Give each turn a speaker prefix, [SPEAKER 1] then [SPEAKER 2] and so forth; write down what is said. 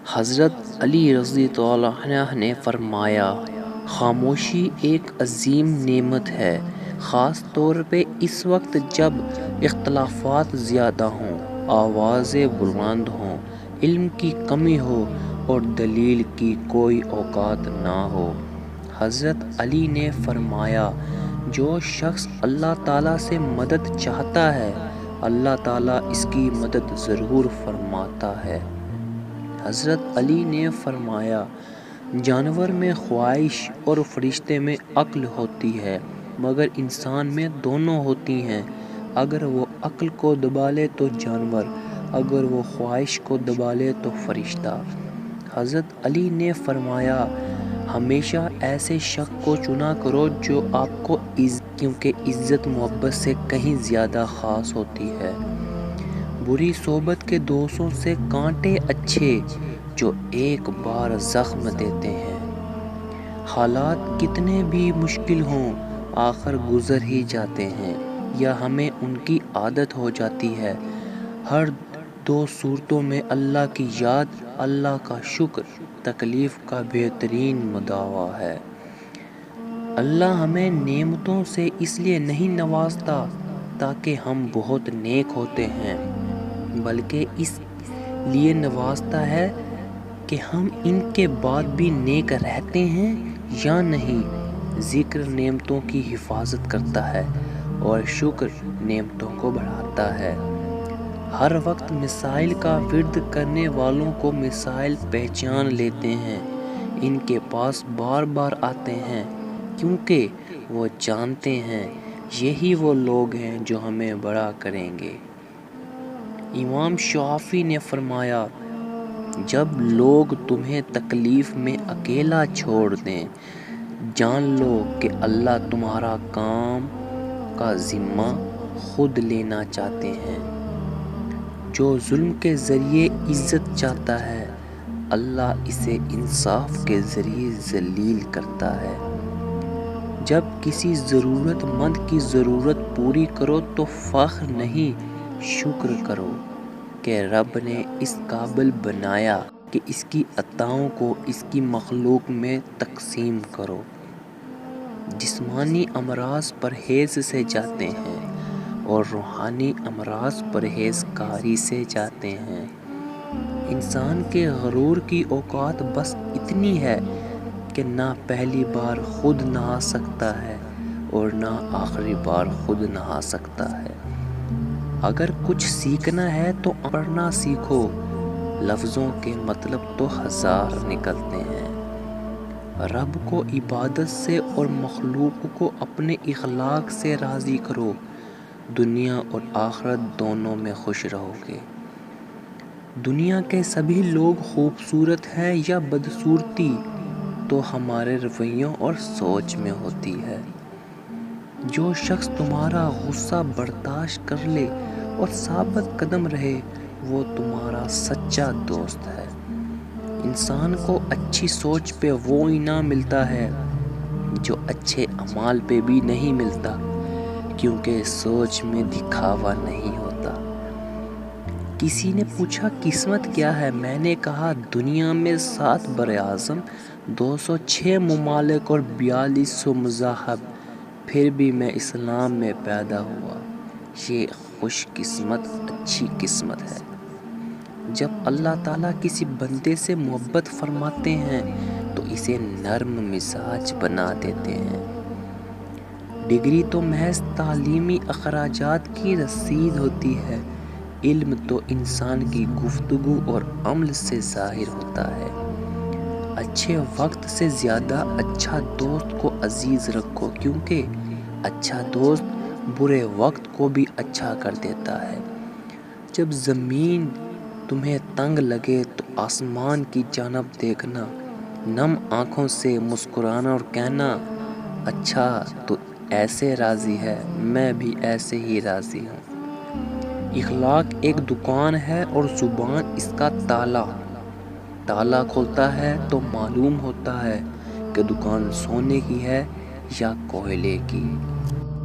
[SPEAKER 1] حضرت علی رضی اللہ عنہ نے فرمایا، خاموشی ایک عظیم نعمت ہے، خاص طور پہ اس وقت جب اختلافات زیادہ ہوں، آوازیں بلند ہوں، علم کی کمی ہو اور دلیل کی کوئی اوقات نہ ہو۔ حضرت علی نے فرمایا، جو شخص اللہ تعالیٰ سے مدد چاہتا ہے، اللہ تعالیٰ اس کی مدد ضرور فرماتا ہے۔ حضرت علی نے فرمایا، جانور میں خواہش اور فرشتے میں عقل ہوتی ہے، مگر انسان میں دونوں ہوتی ہیں۔ اگر وہ عقل کو دبا لے تو جانور، اگر وہ خواہش کو دبا لے تو فرشتہ۔ حضرت علی نے فرمایا، ہمیشہ ایسے شخص کو چنا کرو جو آپ کو کیونکہ عزت محبت سے کہیں زیادہ خاص ہوتی ہے۔ بری صحبت کے دوستوں سے کانٹے اچھے جو ایک بار زخم دیتے ہیں۔ حالات کتنے بھی مشکل ہوں، آخر گزر ہی جاتے ہیں یا ہمیں ان کی عادت ہو جاتی ہے۔ ہر دو صورتوں میں اللہ کی یاد، اللہ کا شکر تکلیف کا بہترین مداوا ہے۔ اللہ ہمیں نعمتوں سے اس لیے نہیں نوازتا تاکہ ہم بہت نیک ہوتے ہیں، بلکہ اس لیے نوازتا ہے کہ ہم ان کے بعد بھی نیک رہتے ہیں یا نہیں۔ ذکر نعمتوں کی حفاظت کرتا ہے اور شکر نعمتوں کو بڑھاتا ہے۔ ہر وقت مسائل کا ورد کرنے والوں کو مسائل پہچان لیتے ہیں، ان کے پاس بار بار آتے ہیں کیونکہ وہ جانتے ہیں یہی وہ لوگ ہیں جو ہمیں بڑا کریں گے۔ امام شافعی نے فرمایا، جب لوگ تمہیں تکلیف میں اکیلا چھوڑ دیں، جان لو کہ اللہ تمہارا کام کا ذمہ خود لینا چاہتے ہیں۔ جو ظلم کے ذریعے عزت چاہتا ہے، اللہ اسے انصاف کے ذریعے ذلیل کرتا ہے۔ جب کسی ضرورت مند کی ضرورت پوری کرو تو فخر نہیں، شکر کرو کہ رب نے اس قابل بنایا کہ اس کی عطاؤں کو اس کی مخلوق میں تقسیم کرو۔ جسمانی امراض پرہیز سے جاتے ہیں اور روحانی امراض پرہیزکاری سے جاتے ہیں۔ انسان کے غرور کی اوقات بس اتنی ہے کہ نہ پہلی بار خود نہا سکتا ہے اور نہ آخری بار خود نہا سکتا ہے۔ اگر کچھ سیکھنا ہے تو پڑھنا سیکھو، لفظوں کے مطلب تو ہزار نکلتے ہیں۔ رب کو عبادت سے اور مخلوق کو اپنے اخلاق سے راضی کرو، دنیا اور آخرت دونوں میں خوش رہو گے۔ دنیا کے سبھی لوگ خوبصورت ہیں یا بدصورتی تو ہمارے رویوں اور سوچ میں ہوتی ہے۔ جو شخص تمہارا غصہ برداشت کر لے اور ثابت قدم رہے، وہ تمہارا سچا دوست ہے۔ انسان کو اچھی سوچ پہ وہ انعام ملتا ہے جو اچھے اعمال پہ بھی نہیں ملتا، کیونکہ سوچ میں دکھاوا نہیں ہوتا۔ کسی نے پوچھا قسمت کیا ہے؟ میں نے کہا دنیا میں 7 براعظم، 206 ممالک اور 4200 مذاہب، پھر بھی میں اسلام میں پیدا ہوا، یہ خوش قسمت اچھی قسمت ہے۔ جب اللہ تعالیٰ کسی بندے سے محبت فرماتے ہیں تو اسے نرم مزاج بنا دیتے ہیں۔ ڈگری تو محض تعلیمی اخراجات کی رسید ہوتی ہے، علم تو انسان کی گفتگو اور عمل سے ظاہر ہوتا ہے۔ اچھے وقت سے زیادہ اچھا دوست کو عزیز رکھو، کیونکہ اچھا دوست برے وقت کو بھی اچھا کر دیتا ہے۔ جب زمین تمہیں تنگ لگے تو آسمان کی جانب دیکھنا، نم آنکھوں سے مسکرانا اور کہنا، اچھا تو ایسے راضی ہے، میں بھی ایسے ہی راضی ہوں۔ اخلاق ایک دکان ہے اور زبان اس کا تالا۔ تالا کھولتا ہے تو معلوم ہوتا ہے کہ دکان سونے کی ہے یا کوئلے کی۔